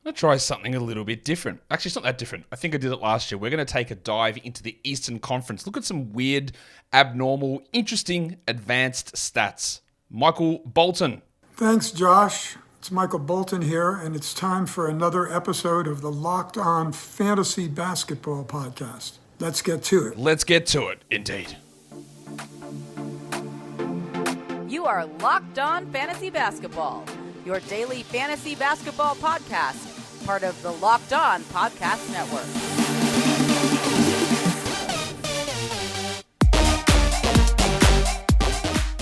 I'm going to try something a little bit different. Actually, it's not that different. I think I did it last year. We're going to take a dive into the Eastern Conference. Look at some weird, abnormal, interesting, advanced stats. Michael Bolton. Thanks, Josh. It's Michael Bolton here, and it's time for another episode of the Locked On Fantasy Basketball Podcast. Let's get to it. Let's get to it, indeed. You are Locked On Fantasy Basketball, your daily fantasy basketball podcast, part of the Locked On Podcast Network.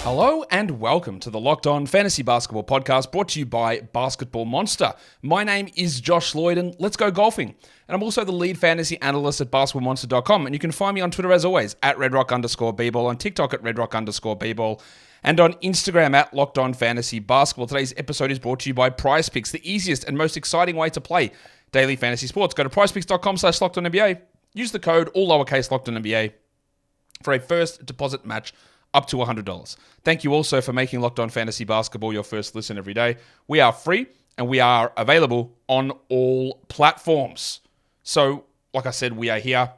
Hello and welcome to the Locked On Fantasy Basketball Podcast, brought to you by Basketball Monster. My name is Josh Lloyd, and let's go golfing. And I'm also the lead fantasy analyst at basketballmonster.com, and you can find me on Twitter as always, at redrock_bball, on TikTok at redrock_bball, and on Instagram at Locked On Fantasy Basketball. Today's episode is brought to you by Prize Picks, the easiest and most exciting way to play daily fantasy sports. Go to prizepicks.com/LockedOnNBA, use the code, all lowercase, LockedOnNBA, for a first deposit match up to $100. Thank you also for making Locked On Fantasy Basketball your first listen every day. We are free and we are available on all platforms. So, like I said, we are here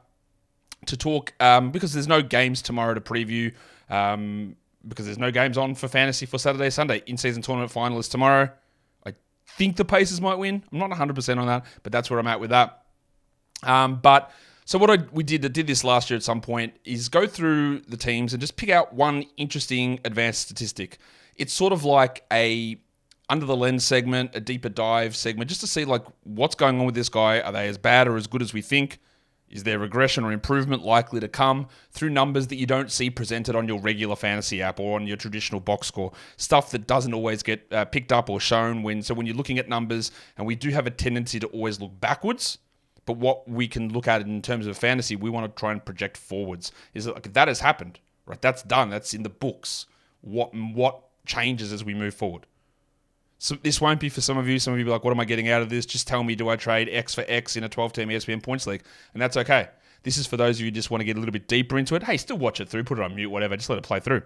to talk because there's no games tomorrow to preview, because there's no games on for fantasy for Saturday, Sunday. In-season tournament final is tomorrow. I think the Pacers might win. I'm not 100% on that, but that's where I'm at with that. So what we did this last year at some point is go through the teams and just pick out one interesting advanced statistic. It's sort of like a under the lens segment, a deeper dive segment, just to see like what's going on with this guy. Are they as bad or as good as we think? Is there regression or improvement likely to come through numbers that you don't see presented on your regular fantasy app or on your traditional box score? Stuff that doesn't always get picked up or shown when you're looking at numbers, and we do have a tendency to always look backwards. But what we can look at in terms of fantasy, we want to try and project forwards. Is that, like, that has happened, right? That's done. That's in the books. What changes as we move forward? So this won't be for some of you. Some of you will be like, what am I getting out of this? Just tell me, do I trade X for X in a 12-team ESPN points league? And that's okay. This is for those of you who just want to get a little bit deeper into it. Hey, still watch it through. Put it on mute, whatever. Just let it play through.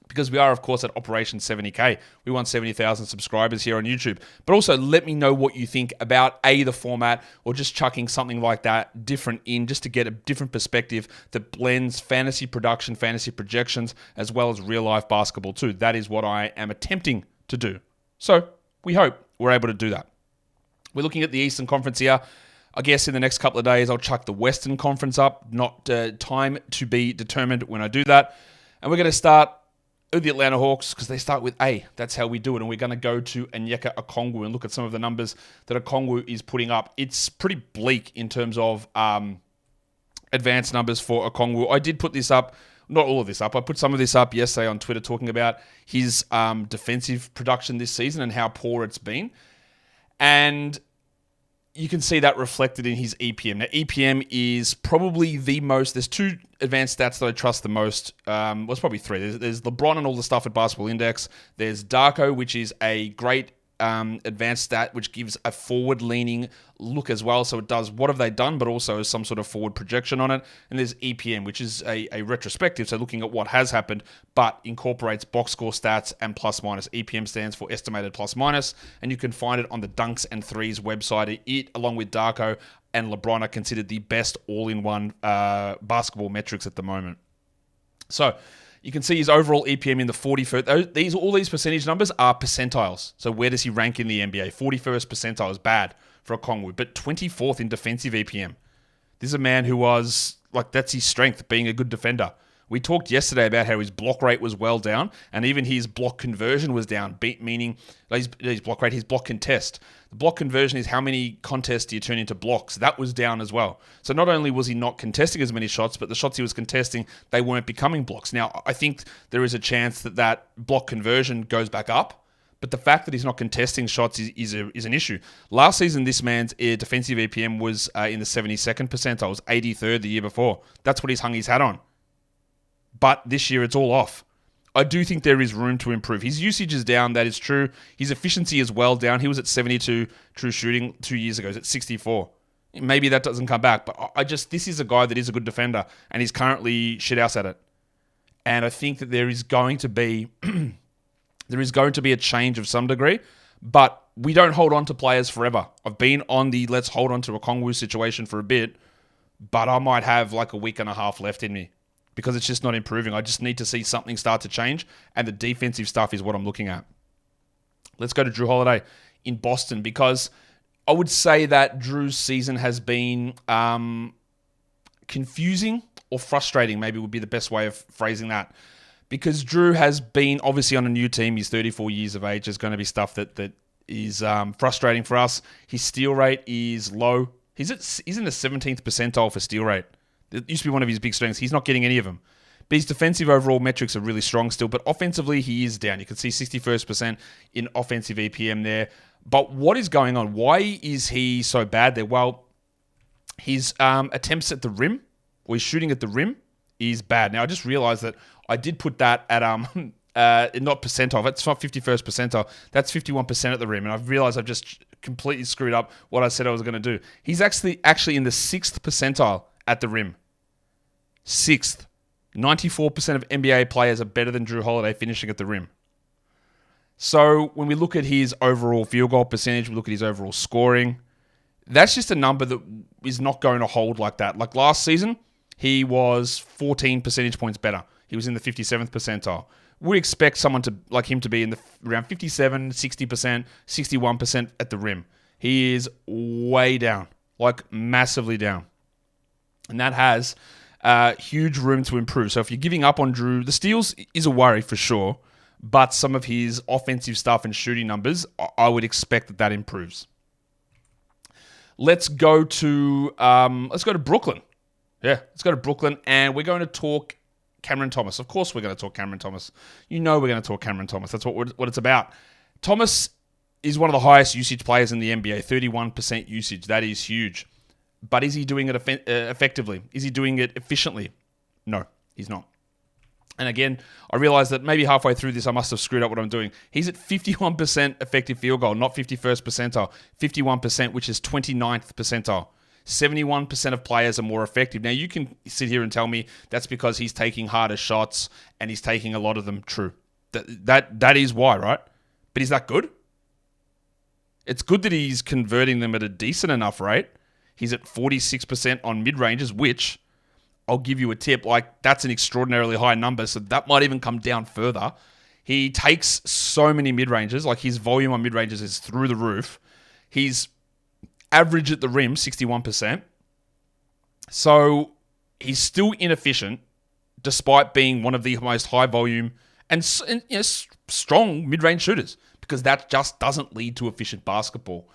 Because we are, of course, at Operation 70K. We want 70,000 subscribers here on YouTube. But also, let me know what you think about, the format, or just chucking something like that different in, just to get a different perspective that blends fantasy production, fantasy projections, as well as real-life basketball too. That is what I am attempting to do. So, we hope we're able to do that. We're looking at the Eastern Conference here. I guess in the next couple of days, I'll chuck the Western Conference up. Not time to be determined when I do that. And we're going to start the Atlanta Hawks, because they start with A. That's how we do it. And we're going to go to Onyeka Okongwu and look at some of the numbers that Okongwu is putting up. It's pretty bleak in terms of advanced numbers for Okongwu. I did put this up, not all of this up. I put some of this up yesterday on Twitter talking about his defensive production this season and how poor it's been. And you can see that reflected in his EPM. Now, EPM is probably the most... There's two advanced stats that I trust the most. Well, it's probably three. There's LeBron and all the stuff at Basketball Index. There's Darko, which is a great advanced stat, which gives a forward-leaning look as well. So it does what have they done, but also some sort of forward projection on it. And there's EPM, which is a retrospective, so looking at what has happened, but incorporates box score stats and plus-minus. EPM stands for estimated plus-minus, and you can find it on the Dunks and Threes website. It, along with Darko and LeBron, are considered the best all-in-one basketball metrics at the moment. So you can see his overall EPM in the 41st. All these percentage numbers are percentiles. So where does he rank in the NBA? 41st percentile is bad for Okongwu, but 24th in defensive EPM. This is a man who was, that's his strength, being a good defender. We talked yesterday about how his block rate was well down, and even his block conversion was down, meaning his block rate, his block contest. The block conversion is how many contests do you turn into blocks. That was down as well. So not only was he not contesting as many shots, but the shots he was contesting, they weren't becoming blocks. Now, I think there is a chance that block conversion goes back up, but the fact that he's not contesting shots is an issue. Last season, this man's defensive EPM was in the 72nd percentile. It was 83rd the year before. That's what he's hung his hat on. But this year, it's all off. I do think there is room to improve. His usage is down, that is true. His efficiency is well down. He was at 72 true shooting 2 years ago. He's at 64. Maybe that doesn't come back, but this is a guy that is a good defender, and he's currently shithouse at it. And I think that there is going to be a change of some degree, But we don't hold on to players forever. I've been on the let's hold on to a Kongwu situation for a bit, but I might have like a week and a half left in me because it's just not improving. I just need to see something start to change, and the defensive stuff is what I'm looking at. Let's go to Jrue Holiday in Boston, because I would say that Drew's season has been confusing or frustrating, maybe would be the best way of phrasing that. Because Jrue has been obviously on a new team. He's 34 years of age. There's going to be stuff that is frustrating for us. His steal rate is low. He's in the 17th percentile for steal rate. It used to be one of his big strengths. He's not getting any of them. But his defensive overall metrics are really strong still. But offensively, he is down. You can see 61st percent in offensive EPM there. But what is going on? Why is he so bad there? Well, his attempts at the rim, or his shooting at the rim, is bad. Now, I just realized that I did put that at not percentile. That's not 51st percentile. That's 51% at the rim. And I've realized I've just completely screwed up what I said I was going to do. He's actually in the 6th percentile at the rim. 6th. 94% of NBA players are better than Jrue Holiday finishing at the rim. So when we look at his overall field goal percentage, we look at his overall scoring, that's just a number that is not going to hold like that. Like last season, he was 14 percentage points better. He was in the 57th percentile. We expect someone like him to be in around 57, 60%, 61% at the rim. He is way down, like massively down. And that has huge room to improve. So if you're giving up on Jrue, the steals is a worry for sure, but some of his offensive stuff and shooting numbers, I would expect that improves. Let's go to Brooklyn. Yeah, let's go to Brooklyn, and we're going to talk Cameron Thomas. Of course we're going to talk Cameron Thomas. You know we're going to talk Cameron Thomas. That's what it's about. Thomas is one of the highest usage players in the NBA, 31% usage. That is huge. But is he doing it effectively? Is he doing it efficiently? No, he's not. And again, I realized that maybe halfway through this, I must have screwed up what I'm doing. He's at 51% effective field goal, not 51st percentile. 51%, which is 29th percentile. 71% of players are more effective. Now, you can sit here and tell me that's because he's taking harder shots and he's taking a lot of them. True. That is why, right? But is that good? It's good that he's converting them at a decent enough rate. He's at 46% on mid-ranges, which, I'll give you a tip, like that's an extraordinarily high number, so that might even come down further. He takes so many mid-ranges, like his volume on mid-ranges is through the roof. He's average at the rim, 61%. So he's still inefficient, despite being one of the most high-volume and strong mid-range shooters, because that just doesn't lead to efficient basketball.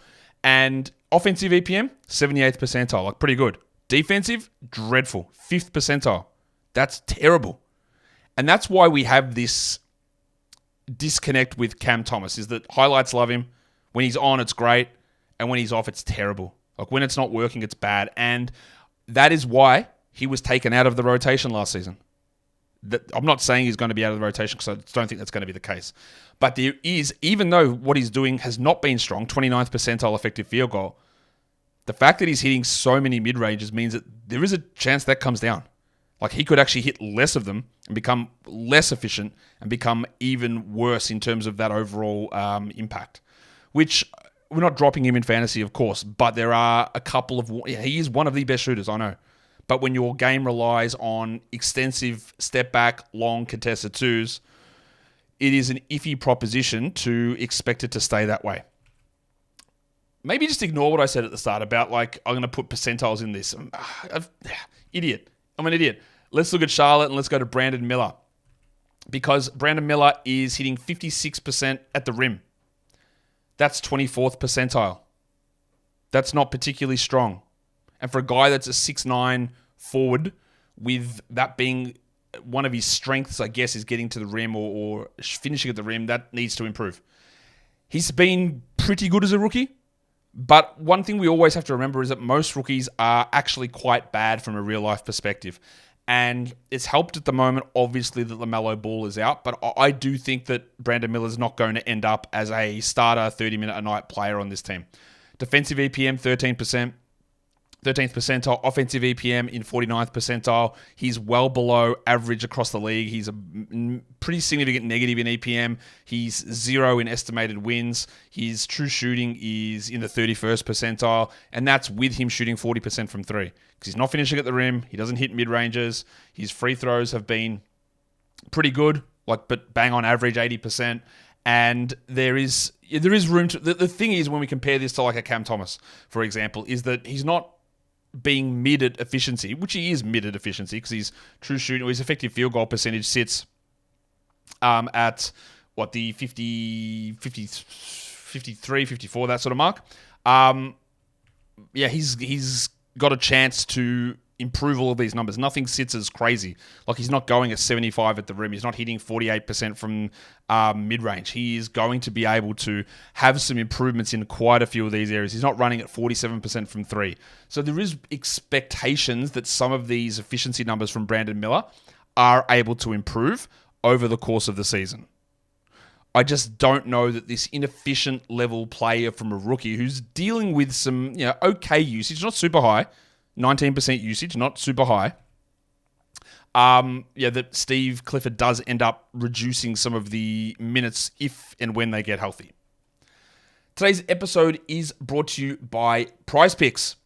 And offensive EPM, 78th percentile, like pretty good. Defensive, dreadful, 5th percentile. That's terrible. And that's why we have this disconnect with Cam Thomas, is that highlights love him. When he's on, it's great. And when he's off, it's terrible. Like when it's not working, it's bad. And that is why he was taken out of the rotation last season. I'm not saying he's going to be out of the rotation because I don't think that's going to be the case. But there is, even though what he's doing has not been strong, 29th percentile effective field goal, the fact that he's hitting so many mid-ranges means that there is a chance that comes down. Like he could actually hit less of them and become less efficient and become even worse in terms of that overall impact. Which, we're not dropping him in fantasy, of course, but there are a couple of... he is one of the best shooters, I know. But when your game relies on extensive step-back, long contested twos, it is an iffy proposition to expect it to stay that way. Maybe just ignore what I said at the start about, like, I'm going to put percentiles in this. Idiot. I'm an idiot. Let's look at Charlotte and let's go to Brandon Miller. Because Brandon Miller is hitting 56% at the rim. That's 24th percentile. That's not particularly strong. And for a guy that's a 6'9" forward, with that being one of his strengths, I guess, is getting to the rim or finishing at the rim, that needs to improve. He's been pretty good as a rookie, but one thing we always have to remember is that most rookies are actually quite bad from a real-life perspective. And it's helped at the moment, obviously, that LaMelo Ball is out, but I do think that Brandon Miller is not going to end up as a starter 30-minute-a-night player on this team. Defensive EPM, 13%. 13th percentile offensive EPM in 49th percentile. He's well below average across the league. He's a pretty significant negative in EPM. He's 0 in estimated wins. His true shooting is in the 31st percentile, and that's with him shooting 40% from three because he's not finishing at the rim. He doesn't hit mid-ranges. His free throws have been pretty good, but bang on average 80%. And there is room to... The thing is, when we compare this to like a Cam Thomas, for example, is that he's not being mid at efficiency, which he is mid at efficiency because his true shooting, his effective field goal percentage sits at the 53, 54, that sort of mark. He's got a chance to improve all of these numbers. Nothing sits as crazy. Like, he's not going at 75 at the rim. He's not hitting 48% from mid-range. He is going to be able to have some improvements in quite a few of these areas. He's not running at 47% from three. So there is expectations that some of these efficiency numbers from Brandon Miller are able to improve over the course of the season. I just don't know that this inefficient level player from a rookie who's dealing with some okay usage, not super high, 19% usage, not super high. That Steve Clifford does end up reducing some of the minutes if and when they get healthy. Today's episode is brought to you by Prize Picks.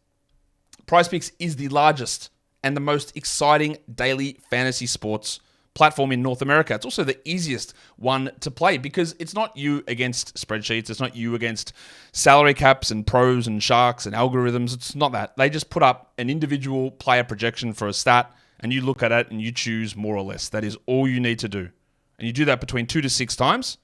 Prize Picks is the largest and the most exciting daily fantasy sports platform in North America. It's also the easiest one to play because it's not you against spreadsheets. It's not you against salary caps and pros and sharks and algorithms. It's not that. They just put up an individual player projection for a stat and you look at it and you choose more or less. That is all you need to do. And you do that between 2 to 6 times,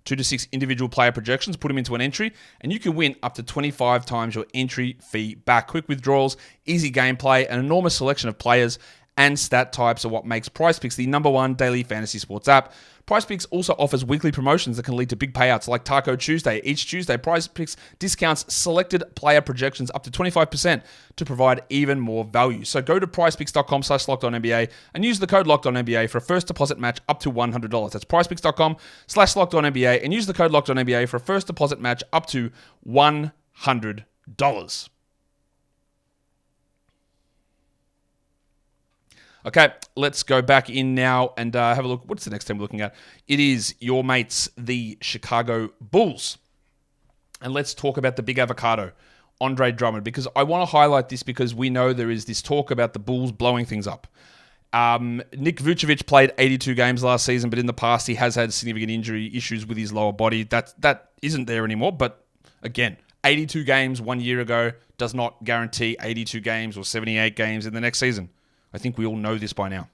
2 to 6 individual player projections, put them into an entry, and you can win up to 25 times your entry fee back. Quick withdrawals, easy gameplay, an enormous selection of players and stat types are what makes PrizePicks the #1 daily fantasy sports app. PrizePicks also offers weekly promotions that can lead to big payouts like Taco Tuesday. Each Tuesday, PrizePicks discounts selected player projections up to 25% to provide even more value. So go to prizepicks.com/LockedOnNBA and use the code LockedOnNBA for a first deposit match up to $100. That's prizepicks.com/LockedOnNBA and use the code LockedOnNBA for a first deposit match up to $100. Okay, let's go back in now and have a look. What's the next team we're looking at? It is your mates, the Chicago Bulls. And let's talk about the big avocado, Andre Drummond, because I want to highlight this because we know there is this talk about the Bulls blowing things up. Nick Vucevic played 82 games last season, but in the past he has had significant injury issues with his lower body. That isn't there anymore, but again, 82 games 1 year ago does not guarantee 82 games or 78 games in the next season. I think we all know this by now.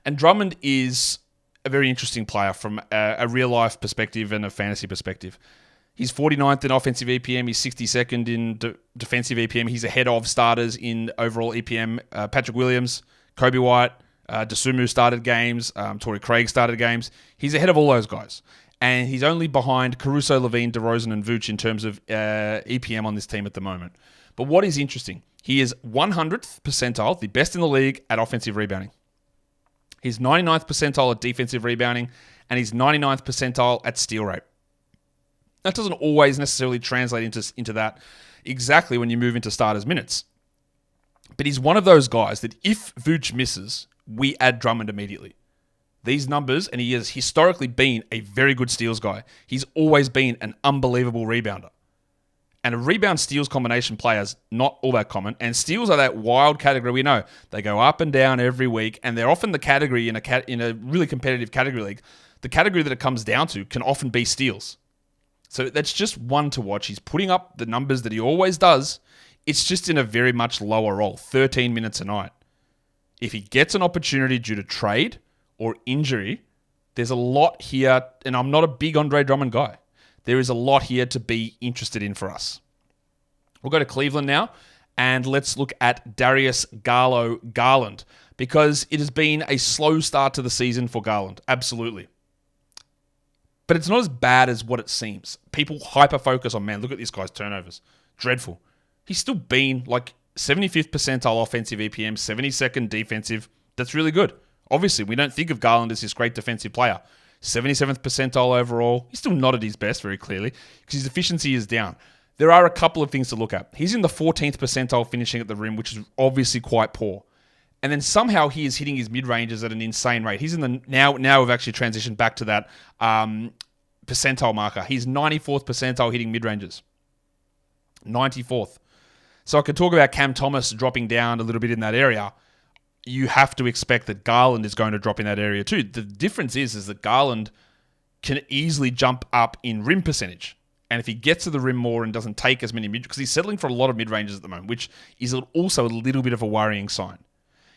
And Drummond is a very interesting player from a real-life perspective and a fantasy perspective. He's 49th in offensive EPM. He's 62nd in defensive EPM. He's ahead of starters in overall EPM. Patrick Williams, Kobe White, Dosunmu started games. Torrey Craig started games. He's ahead of all those guys. And he's only behind Caruso, Levine, DeRozan, and Vooch in terms of EPM on this team at the moment. But what is interesting, he is 100th percentile, the best in the league at offensive rebounding. He's 99th percentile at defensive rebounding, and he's 99th percentile at steal rate. That doesn't always necessarily translate into that exactly when you move into starters minutes. But he's one of those guys that if Vooch misses, we add Drummond immediately. These numbers, and he has historically been a very good steals guy. He's always been an unbelievable rebounder. And a rebound-steals combination player is not all that common. And steals are that wild category we know. They go up and down every week, and they're often the category in a really competitive category league. The category that it comes down to can often be steals. So that's just one to watch. He's putting up the numbers that he always does. It's just in a very much lower role, 13 minutes a night. If he gets an opportunity due to trade or injury, there's a lot here, and I'm not a big Andre Drummond guy. There is a lot here to be interested in for us. We'll go to Cleveland now, and let's look at Darius Garland, because it has been a slow start to the season for Garland, absolutely. But it's not as bad as what it seems. People hyper-focus on, man, look at this guy's turnovers. Dreadful. He's still been like 75th percentile offensive EPM, 72nd defensive. That's really good. Obviously, we don't think of Garland as this great defensive player. 77th percentile overall. He's still not at his best, very clearly, because his efficiency is down. There are a couple of things to look at. He's in the 14th percentile finishing at the rim, which is obviously quite poor. And then somehow he is hitting his mid-ranges at an insane rate. He's in the now we've actually transitioned back to that percentile marker. He's 94th percentile hitting mid-ranges. 94th. So I could talk about Cam Thomas dropping down a little bit in that area. You have to expect that Garland is going to drop in that area too. The difference is that Garland can easily jump up in rim percentage. And if he gets to the rim more and doesn't take as many because he's settling for a lot of mid-ranges at the moment, which is also a little bit of a worrying sign.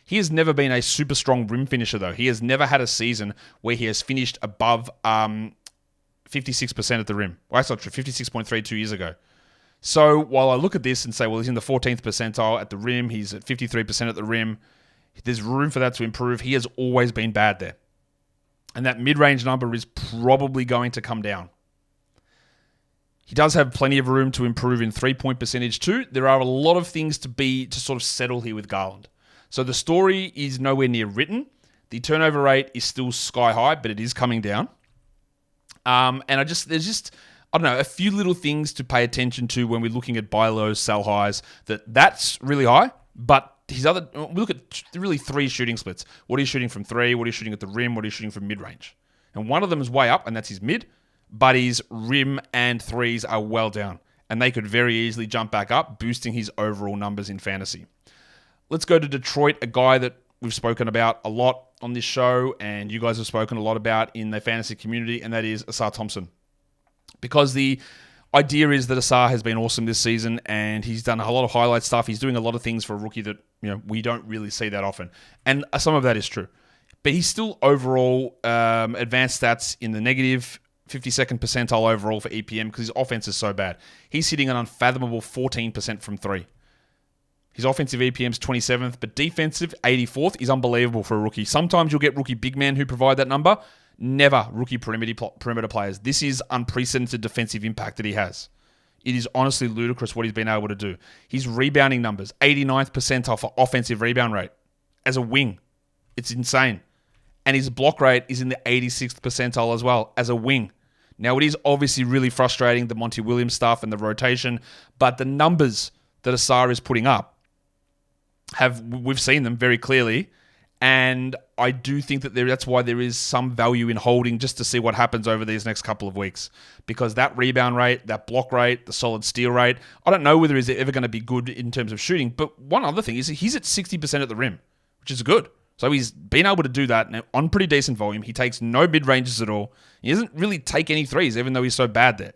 He has never been a super strong rim finisher, though. He has never had a season where he has finished above 56% at the rim. Well, that's not true. 56.3 2 years ago. So while I look at this and say, well, he's in the 14th percentile at the rim, he's at 53% at the rim, there's room for that to improve. He has always been bad there. And that mid-range number is probably going to come down. He does have plenty of room to improve in three-point percentage too. There are a lot of things to sort of settle here with Garland. So the story is nowhere near written. The turnover rate is still sky high, but it is coming down. And there's just a few little things to pay attention to when we're looking at buy lows, sell highs. That's really high, but we look at really three shooting splits. What are you shooting from three? What are you shooting at the rim? What are you shooting from mid-range? And one of them is way up, and that's his mid, but his rim and threes are well down. And they could very easily jump back up, boosting his overall numbers in fantasy. Let's go to Detroit, a guy that we've spoken about a lot on this show, and you guys have spoken a lot about in the fantasy community, and that is Assar Thompson. Because the idea is that Assar has been awesome this season, and he's done a lot of highlight stuff. He's doing a lot of things for a rookie that we don't really see that often. And some of that is true. But he's still overall advanced stats in the negative 52nd percentile overall for EPM because his offense is so bad. He's hitting an unfathomable 14% from three. His offensive EPM is 27th, but defensive 84th is unbelievable for a rookie. Sometimes you'll get rookie big men who provide that number. Never rookie perimeter players. This is unprecedented defensive impact that he has. It is honestly ludicrous what he's been able to do. His rebounding numbers, 89th percentile for offensive rebound rate as a wing. It's insane. And his block rate is in the 86th percentile as well as a wing. Now, it is obviously really frustrating, the Monty Williams stuff and the rotation, but the numbers that Assar is putting up, we've seen them very clearly, and I do think that that's why there is some value in holding just to see what happens over these next couple of weeks. Because that rebound rate, that block rate, the solid steal rate, I don't know whether he's ever going to be good in terms of shooting, but one other thing is he's at 60% at the rim, which is good. So he's been able to do that on pretty decent volume. He takes no mid-ranges at all. He doesn't really take any threes, even though he's so bad there.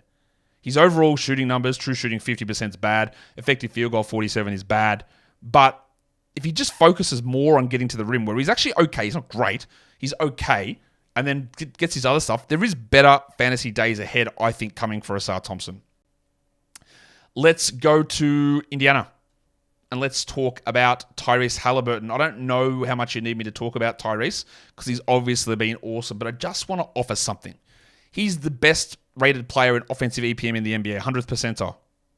His overall shooting numbers, true shooting 50% is bad. Effective field goal 47 is bad. But if he just focuses more on getting to the rim, where he's actually okay, he's not great, he's okay, and then gets his other stuff, there is better fantasy days ahead, I think, coming for Assar Thompson. Let's go to Indiana, and let's talk about Tyrese Haliburton. I don't know how much you need me to talk about Tyrese, because he's obviously been awesome, but I just want to offer something. He's the best rated player in offensive EPM in the NBA, 100th percentile,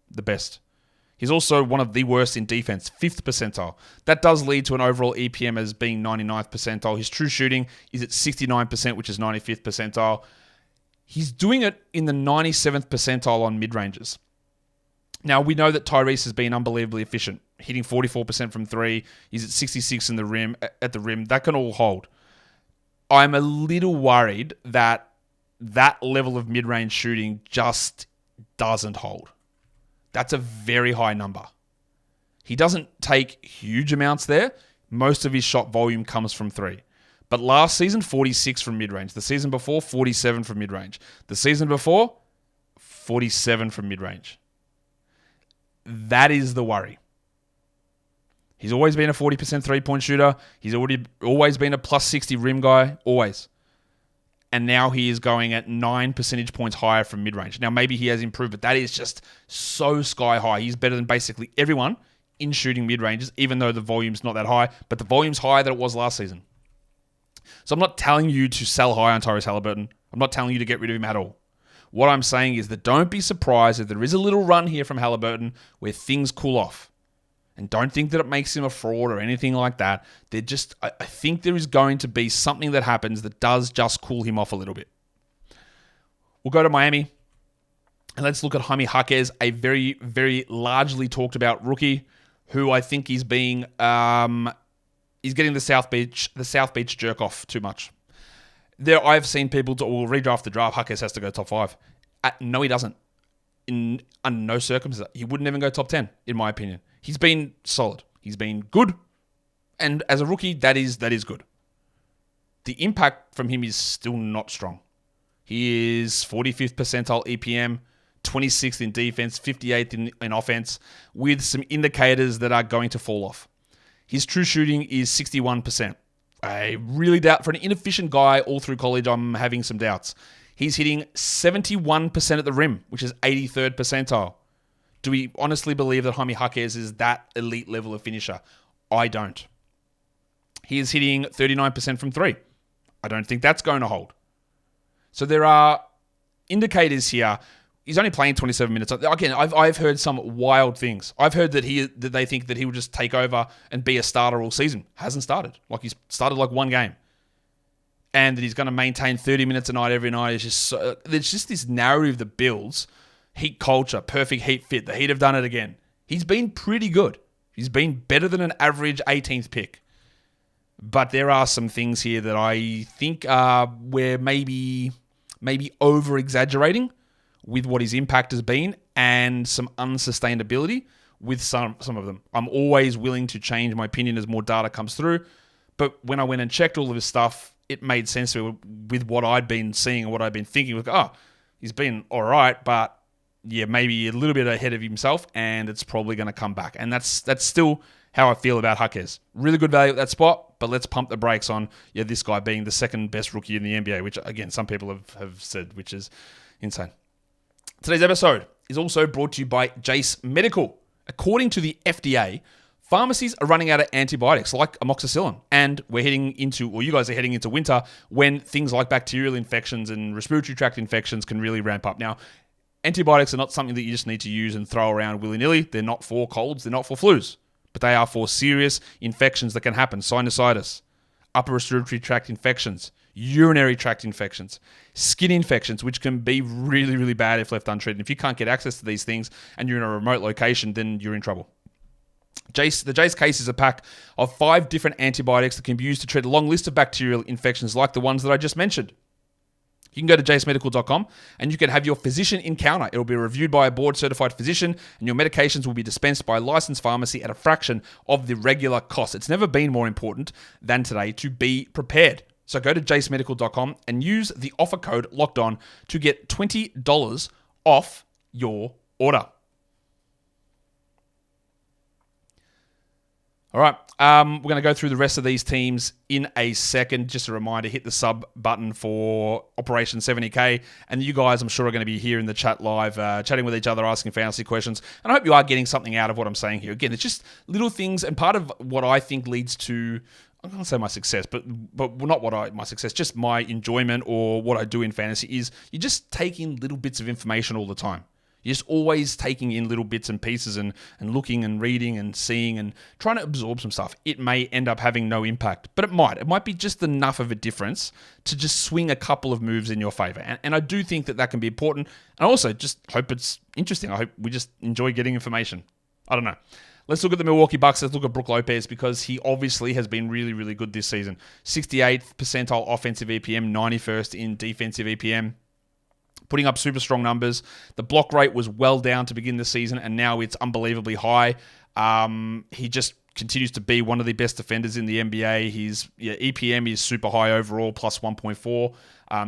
the best. He's also one of the worst in defense, 5th percentile. That does lead to an overall EPM as being 99th percentile. His true shooting is at 69%, which is 95th percentile. He's doing it in the 97th percentile on mid-ranges. Now, we know that Tyrese has been unbelievably efficient, hitting 44% from three. He's at 66 at the rim. That can all hold. I'm a little worried that level of mid-range shooting just doesn't hold. That's a very high number. He doesn't take huge amounts there. Most of his shot volume comes from three. But last season, 46 from mid-range. The season before, 47 from mid-range. The season before, 47 from mid-range. That is the worry. He's always been a 40% three-point shooter. He's always been a plus 60 rim guy, always. And now he is going at 9 percentage points higher from mid-range. Now, maybe he has improved, but that is just so sky high. He's better than basically everyone in shooting mid-ranges, even though the volume's not that high, but the volume's higher than it was last season. So I'm not telling you to sell high on Tyrese Haliburton. I'm not telling you to get rid of him at all. What I'm saying is that don't be surprised if there is a little run here from Haliburton where things cool off. And don't think that it makes him a fraud or anything like that. I think there is going to be something that happens that does just cool him off a little bit. We'll go to Miami. And let's look at Jaime Jaquez, a very, very largely talked about rookie who I think is being he's getting the South Beach jerk off too much. I've seen people redraft the draft. Jaquez has to go top 5. No, he doesn't. Under no circumstances, he wouldn't even go top 10, in my opinion. He's been solid. He's been good, and as a rookie, that is good. The impact from him is still not strong. He is 45th percentile EPM, 26th in defense, 58th in offense, with some indicators that are going to fall off. His true shooting is 61%. I really doubt, for an inefficient guy all through college, I'm having some doubts. He's hitting 71% at the rim, which is 83rd percentile. Do we honestly believe that Jaime Jaquez is that elite level of finisher? I don't. He is hitting 39% from 3. I don't think that's going to hold. So there are indicators here. He's only playing 27 minutes. Again, I've heard some wild things. I've heard that they think that he will just take over and be a starter all season. Hasn't started. He's started one game. And that he's going to maintain 30 minutes a night every night. There's just this narrative that builds heat culture, perfect heat fit. The Heat have done it again. He's been pretty good. He's been better than an average 18th pick. But there are some things here that I think we're maybe over-exaggerating with what his impact has been, and some unsustainability with some of them. I'm always willing to change my opinion as more data comes through. But when I went and checked all of his stuff, it made sense to me with what I'd been seeing and what I'd been thinking. He's been all right, but yeah, maybe a little bit ahead of himself, and it's probably going to come back. And that's still how I feel about Jaquez. Really good value at that spot, but let's pump the brakes on this guy being the second best rookie in the NBA, which, again, some people have said, which is insane. Today's episode is also brought to you by Jace Medical. According to the FDA, pharmacies are running out of antibiotics like amoxicillin, and you guys are heading into winter when things like bacterial infections and respiratory tract infections can really ramp up. Now, antibiotics are not something that you just need to use and throw around willy-nilly. They're not for colds, they're not for flus, but they are for serious infections that can happen. Sinusitis, upper respiratory tract infections, urinary tract infections, skin infections, which can be really, really bad if left untreated. If you can't get access to these things and you're in a remote location, then you're in trouble. The Jace case is a pack of 5 different antibiotics that can be used to treat a long list of bacterial infections like the ones that I just mentioned. You can go to jacemedical.com and you can have your physician encounter. It will be reviewed by a board-certified physician, and your medications will be dispensed by a licensed pharmacy at a fraction of the regular cost. It's never been more important than today to be prepared. So go to jacemedical.com and use the offer code LOCKEDON to get $20 off your order. All right, we're going to go through the rest of these teams in a second. Just a reminder, hit the sub button for Operation 70K. And you guys, I'm sure, are going to be here in the chat live, chatting with each other, asking fantasy questions. And I hope you are getting something out of what I'm saying here. Again, it's just little things, and part of what I think leads to, I'm going to say my success, but not my success, just my enjoyment or what I do in fantasy is you're just taking little bits of information all the time. You're just always taking in little bits and pieces and looking and reading and seeing and trying to absorb some stuff. It may end up having no impact, but it might. It might be just enough of a difference to just swing a couple of moves in your favor. And I do think that can be important. And I also just hope it's interesting. I hope we just enjoy getting information. I don't know. Let's look at the Milwaukee Bucks. Let's look at Brook Lopez, because he obviously has been really, really good this season. 68th percentile offensive EPM, 91st in defensive EPM. Putting up super strong numbers. The block rate was well down to begin the season, and now it's unbelievably high. He just continues to be one of the best defenders in the NBA. His EPM is super high overall, plus 1.4.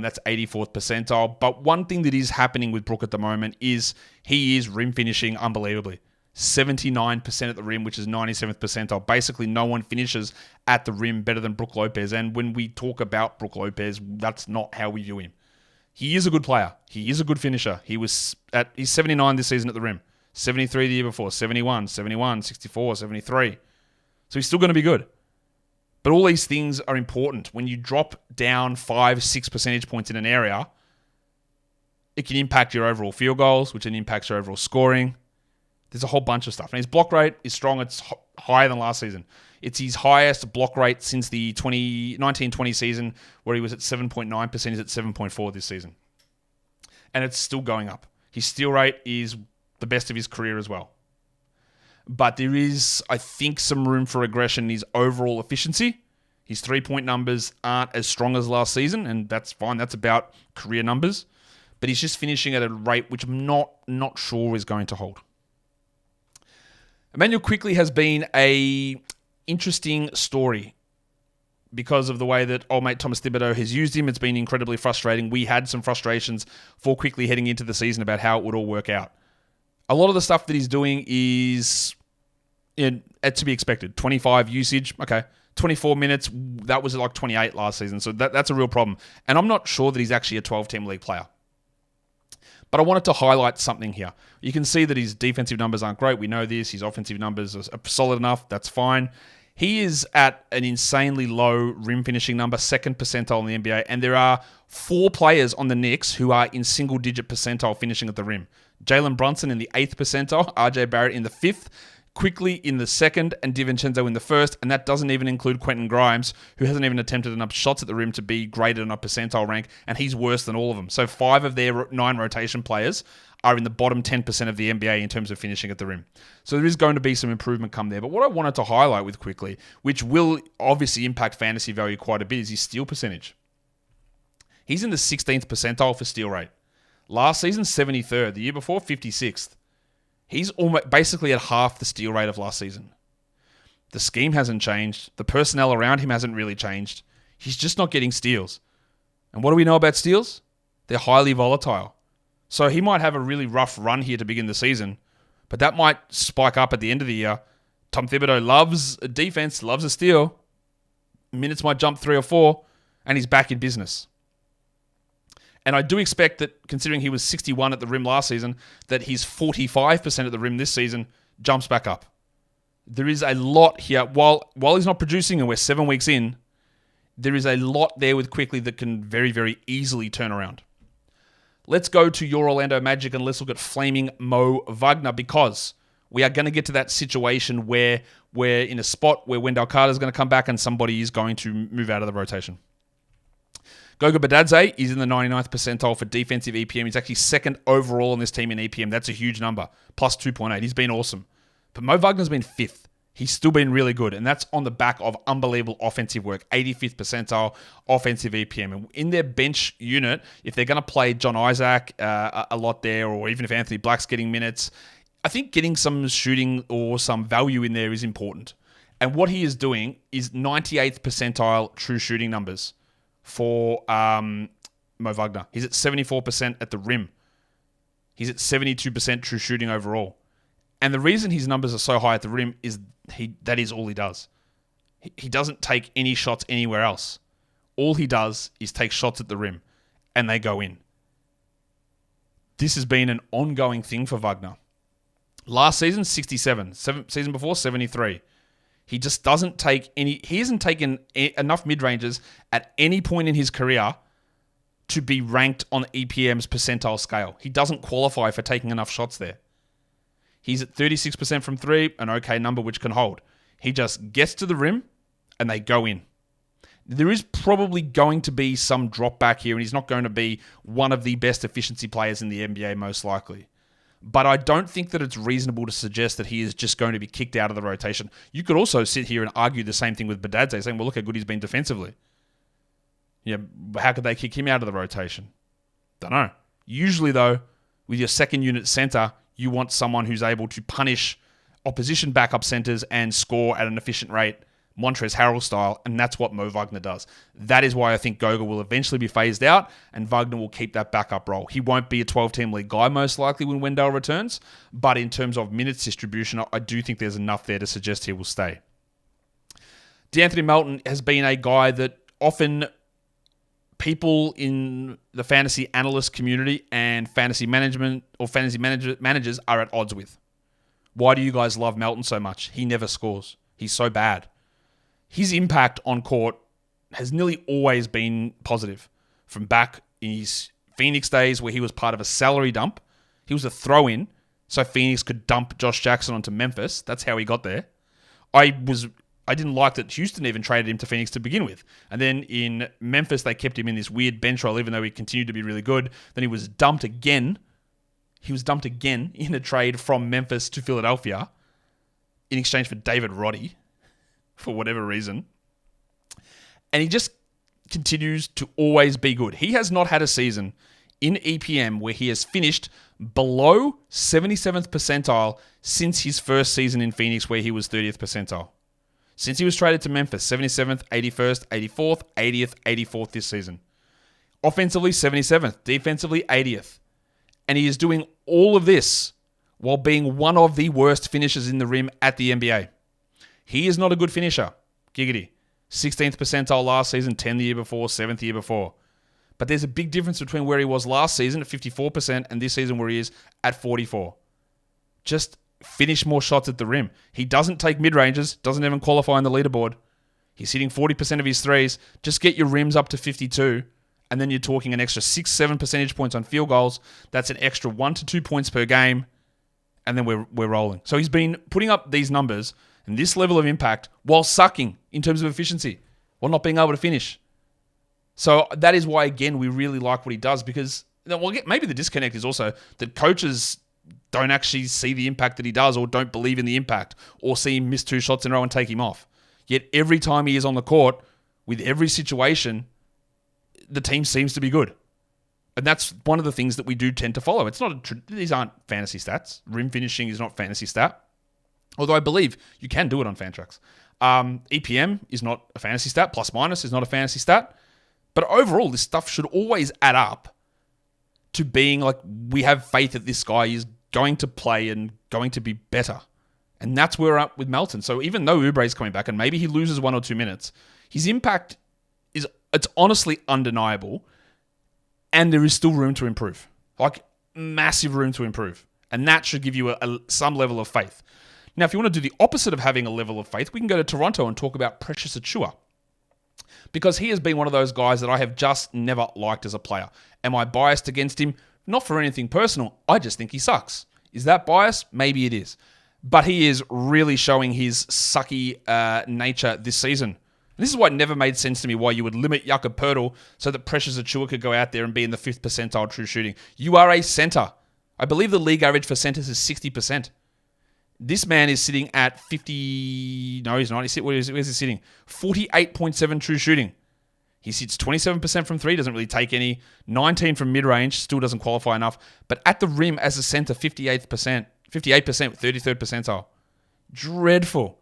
That's 84th percentile. But one thing that is happening with Brook at the moment is he is rim finishing unbelievably. 79% at the rim, which is 97th percentile. Basically, no one finishes at the rim better than Brook Lopez. And when we talk about Brook Lopez, that's not how we view him. He is a good player. He is a good finisher. He's 79 this season at the rim. 73 the year before. 71, 64, 73. So he's still going to be good. But all these things are important. When you drop down 5-6 percentage points in an area, it can impact your overall field goals, which then impacts your overall scoring. There's a whole bunch of stuff. And his block rate is strong. It's higher than last season. It's his highest block rate since the 2019-20 season, where he was at 7.9%. He's at 7.4% this season. And it's still going up. His steal rate is the best of his career as well. But there is, I think, some room for regression in his overall efficiency. His 3-point numbers aren't as strong as last season, and that's fine. That's about career numbers. But he's just finishing at a rate which I'm not sure is going to hold. Emanuel Quickley has been a interesting story because of the way that old mate Thomas Thibodeau has used him. It's been incredibly frustrating. We had some frustrations for Quickley heading into the season about how it would all work out. A lot of the stuff that he's doing is to be expected. 25 usage, okay. 24 minutes, that was like 28 last season. So that's a real problem. And I'm not sure that he's actually a 12-team league player. But I wanted to highlight something here. You can see that his defensive numbers aren't great. We know this. His offensive numbers are solid enough. That's fine. He is at an insanely low rim finishing number, 2nd percentile in the NBA. And there are 4 players on the Knicks who are in single-digit percentile finishing at the rim. Jalen Brunson in the 8th percentile, RJ Barrett in the 5th, Quickley in the 2nd, and DiVincenzo in the 1st, and that doesn't even include Quentin Grimes, who hasn't even attempted enough shots at the rim to be graded on a percentile rank, and he's worse than all of them. So 5 of their 9 rotation players are in the bottom 10% of the NBA in terms of finishing at the rim. So there is going to be some improvement come there. But what I wanted to highlight with Quickley, which will obviously impact fantasy value quite a bit, is his steal percentage. He's in the 16th percentile for steal rate. Last season, 73rd. The year before, 56th. He's almost basically at half the steal rate of last season. The scheme hasn't changed. The personnel around him hasn't really changed. He's just not getting steals. And what do we know about steals? They're highly volatile. So he might have a really rough run here to begin the season, but that might spike up at the end of the year. Tom Thibodeau loves a defense, loves a steal. Minutes might jump 3 or 4, and he's back in business. And I do expect that, considering he was 61 at the rim last season, that his 45% at the rim this season jumps back up. There is a lot here. While he's not producing and we're 7 weeks in, there is a lot there with Quickley that can very, very easily turn around. Let's go to your Orlando Magic and let's look at flaming Mo Vagner, because we are going to get to that situation where we're in a spot where Wendell Carter is going to come back and somebody is going to move out of the rotation. Goga Bitadze is in the 99th percentile for defensive EPM. He's actually 2nd overall on this team in EPM. That's a huge number. Plus 2.8. He's been awesome. But Mo Wagner's been 5th. He's still been really good. And that's on the back of unbelievable offensive work. 85th percentile offensive EPM. And in their bench unit, if they're going to play John Isaac a lot there, or even if Anthony Black's getting minutes, I think getting some shooting or some value in there is important. And what he is doing is 98th percentile true shooting numbers for Mo Wagner. He's at 74% at the rim. He's at 72% true shooting overall. And the reason his numbers are so high at the rim is that is all he does. He doesn't take any shots anywhere else. All he does is take shots at the rim, and they go in. This has been an ongoing thing for Wagner. Last season, 67. Season before, 73. He just doesn't take any... He hasn't taken enough mid-ranges at any point in his career to be ranked on EPM's percentile scale. He doesn't qualify for taking enough shots there. He's at 36% from 3, an okay number which can hold. He just gets to the rim and they go in. There is probably going to be some drop back here, and he's not going to be one of the best efficiency players in the NBA most likely. But I don't think that it's reasonable to suggest that he is just going to be kicked out of the rotation. You could also sit here and argue the same thing with Bitadze, saying, well, look how good he's been defensively. Yeah, how could they kick him out of the rotation? Don't know. Usually, though, with your second unit center, you want someone who's able to punish opposition backup centers and score at an efficient rate, Montrezl Harrell style, and that's what Mo Wagner does. That is why I think Goga will eventually be phased out, and Wagner will keep that backup role. He won't be a 12-team league guy most likely when Wendell returns, but in terms of minutes distribution, I do think there's enough there to suggest he will stay. DeAnthony Melton has been a guy that often people in the fantasy analyst community and fantasy management or fantasy managers are at odds with. Why do you guys love Melton so much? He never scores. He's so bad. His impact on court has nearly always been positive. From back in his Phoenix days where he was part of a salary dump, he was a throw-in so Phoenix could dump Josh Jackson onto Memphis. That's how he got there. I didn't like that Houston even traded him to Phoenix to begin with. And then in Memphis, they kept him in this weird bench role, even though he continued to be really good. Then he was dumped again. he was dumped again in a trade from Memphis to Philadelphia in exchange for David Roddy for whatever reason. And he just continues to always be good. He has not had a season in EPM where he has finished below 77th percentile since his first season in Phoenix where he was 30th percentile. Since he was traded to Memphis, 77th, 81st, 84th, 80th, 84th this season. Offensively, 77th. Defensively, 80th. And he is doing all of this while being one of the worst finishers in the rim at the NBA. He is not a good finisher. Giggity. 16th percentile last season, 10 the year before, 7th the year before. But there's a big difference between where he was last season at 54% and this season where he is at 44%. Just finish more shots at the rim. He doesn't take mid-ranges, doesn't even qualify on the leaderboard. He's hitting 40% of his threes. Just get your rims up to 52, and then you're talking an extra 6-7 percentage points on field goals. That's an extra 1 to 2 points per game, and then we're rolling. So he's been putting up these numbers and this level of impact while sucking in terms of efficiency, while not being able to finish. So that is why, again, we really like what he does because, well, maybe the disconnect is also that coaches don't actually see the impact that he does or don't believe in the impact or see him miss 2 shots in a row and take him off. Yet every time he is on the court, with every situation, the team seems to be good. And that's one of the things that we do tend to follow. These aren't fantasy stats. Rim finishing is not fantasy stat. Although I believe you can do it on Fantrax. EPM is not a fantasy stat. Plus minus is not a fantasy stat. But overall, this stuff should always add up to being like, we have faith that this guy is going to play and going to be better. And that's where we're at with Melton. So even though Oubre is coming back and maybe he loses 1 or 2 minutes, his impact it's honestly undeniable. And there is still room to improve. Like, massive room to improve. And that should give you some level of faith. Now, if you want to do the opposite of having a level of faith, we can go to Toronto and talk about Precious Achiuwa. Because he has been one of those guys that I have just never liked as a player. Am I biased against him? Not for anything personal. I just think he sucks. Is that bias? Maybe it is. But he is really showing his sucky nature this season. And this is why it never made sense to me why you would limit Jakob Poeltl so that Precious Achiuwa could go out there and be in the 5th percentile true shooting. You are a center. I believe the league average for centers is 60%. This man is sitting at 50... No, he's not. Where's he sitting? 48.7 true shooting. He sits 27% from 3, doesn't really take any. 19 from mid-range, still doesn't qualify enough. But at the rim as a center, 58%, 33rd percentile. Dreadful.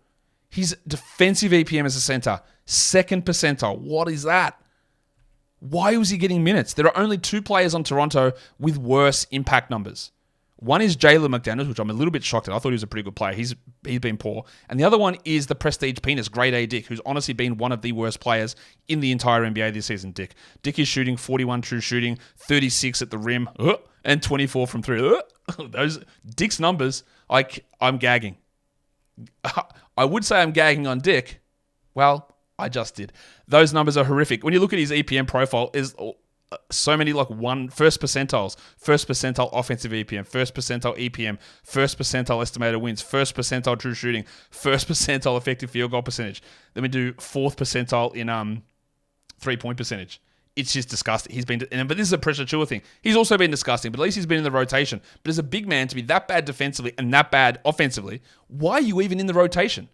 His defensive EPM as a center, 2nd percentile. What is that? Why was he getting minutes? There are only 2 players on Toronto with worse impact numbers. One is Jalen McDaniels, which I'm a little bit shocked at. I thought he was a pretty good player. He's been poor. And the other one is the prestige penis, Grade A Dick, who's honestly been one of the worst players in the entire NBA this season, Dick. Dick is shooting 41 true shooting, 36 at the rim, and 24 from 3. Those Dick's numbers, I'm gagging. I would say I'm gagging on Dick. Well, I just did. Those numbers are horrific. When you look at his EPM profile, is so many first percentiles, 1st percentile offensive EPM, 1st percentile EPM, 1st percentile estimated wins, 1st percentile true shooting, 1st percentile effective field goal percentage. Then we do 4th percentile in 3-point percentage. It's just disgusting. But this is a Precious Achiuwa thing. He's also been disgusting, but at least he's been in the rotation. But as a big man to be that bad defensively and that bad offensively, why are you even in the rotation?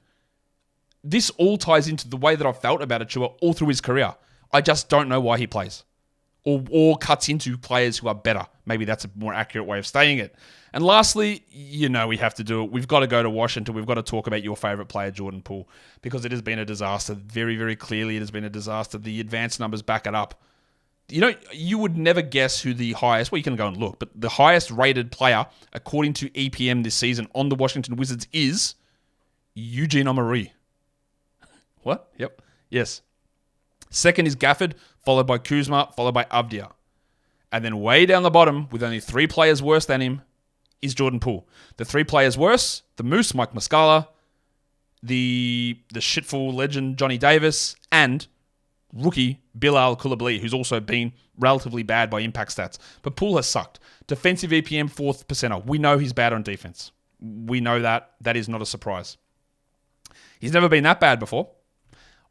This all ties into the way that I've felt about Achiuwa all through his career. I just don't know why he plays. Or cuts into players who are better. Maybe that's a more accurate way of stating it. And lastly, we have to do it. We've got to go to Washington. We've got to talk about your favorite player, Jordan Poole, because it has been a disaster. Very, very clearly, it has been a disaster. The advanced numbers back it up. You would never guess who the highest, well, you can go and look, but the highest rated player, according to EPM this season on the Washington Wizards is Eugene Omoruyi. What? Yep. Yes. Second is Gafford, followed by Kuzma, followed by Avdia. And then way down the bottom, with only 3 players worse than him, is Jordan Poole. The 3 players worse, the Moose, Mike Muscala, the shitful legend, Johnny Davis, and rookie Bilal Coulibaly, who's also been relatively bad by impact stats. But Poole has sucked. Defensive EPM, 4th percentile. We know he's bad on defense. We know that. That is not a surprise. He's never been that bad before.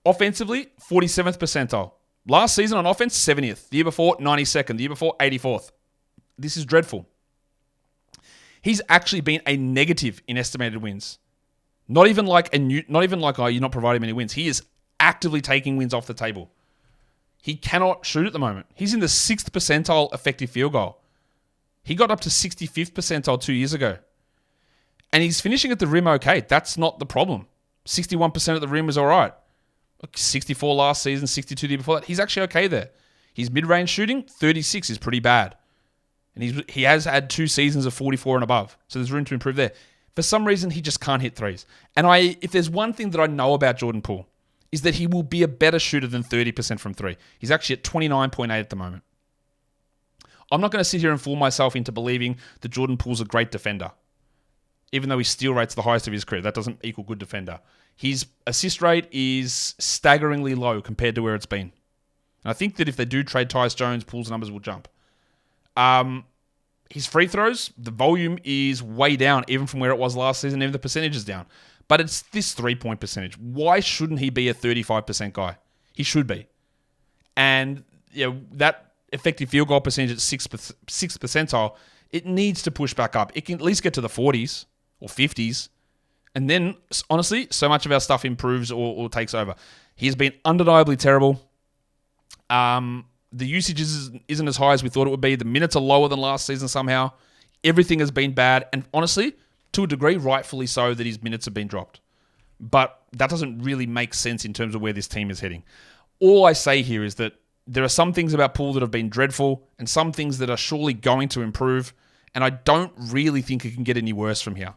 Offensively, 47th percentile. Last season on offense, 70th. The year before, 92nd. The year before, 84th. This is dreadful. He's actually been a negative in estimated wins. Not even like oh, you're not providing many wins. He is actively taking wins off the table. He cannot shoot at the moment. He's in the 6th percentile effective field goal. He got up to 65th percentile 2 years ago. And he's finishing at the rim okay. That's not the problem. 61% at the rim is all right. 64 last season, 62 the year before that. He's actually okay there. His mid-range shooting, 36 is pretty bad. And he has had 2 seasons of 44 and above. So there's room to improve there. For some reason, he just can't hit threes. And if there's one thing that I know about Jordan Poole, is that he will be a better shooter than 30% from 3. He's actually at 29.8 at the moment. I'm not going to sit here and fool myself into believing that Jordan Poole's a great defender. Even though his steal rate's the highest of his career, that doesn't equal good defender. His assist rate is staggeringly low compared to where it's been. And I think that if they do trade Tyus Jones, Poole's numbers will jump. His free throws, the volume is way down, even from where it was last season, even the percentage is down. But it's this 3-point percentage. Why shouldn't he be a 35% guy? He should be. And that effective field goal percentage at 6th percentile, it needs to push back up. It can at least get to the 40s or 50s. And then, honestly, so much of our stuff improves or takes over. He has been undeniably terrible. The usage isn't as high as we thought it would be. The minutes are lower than last season somehow. Everything has been bad. And honestly, to a degree, rightfully so, that his minutes have been dropped. But that doesn't really make sense in terms of where this team is heading. All I say here is that there are some things about Poole that have been dreadful and some things that are surely going to improve. And I don't really think it can get any worse from here.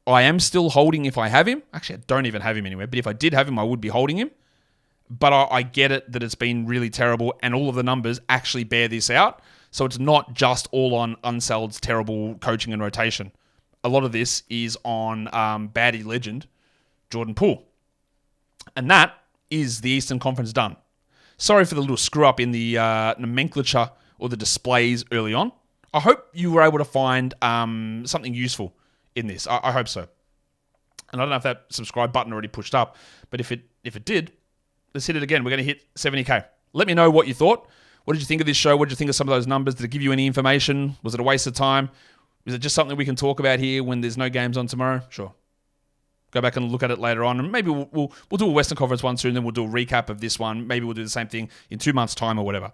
I am still holding if I have him. Actually, I don't even have him anywhere. But if I did have him, I would be holding him. But I get it that it's been really terrible and all of the numbers actually bear this out. So it's not just all on Unseld's terrible coaching and rotation. A lot of this is on baddie legend Jordan Poole. And that is the Eastern Conference done. Sorry for the little screw up in the nomenclature or the displays early on. I hope you were able to find something useful in this. I hope so. And I don't know if that subscribe button already pushed up, but if it did, let's hit it again. We're going to hit 70K. Let me know what you thought. What did you think of this show? What did you think of some of those numbers? Did it give you any information? Was it a waste of time? Is it just something we can talk about here when there's no games on tomorrow? Sure. Go back and look at it later on. And maybe we'll do a Western Conference one soon, then we'll do a recap of this one. Maybe we'll do the same thing in 2 months' time or whatever.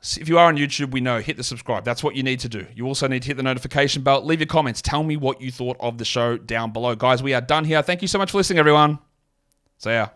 So if you are on YouTube, we know, hit the subscribe. That's what you need to do. You also need to hit the notification bell. Leave your comments. Tell me what you thought of the show down below. Guys, we are done here. Thank you so much for listening, everyone. See ya.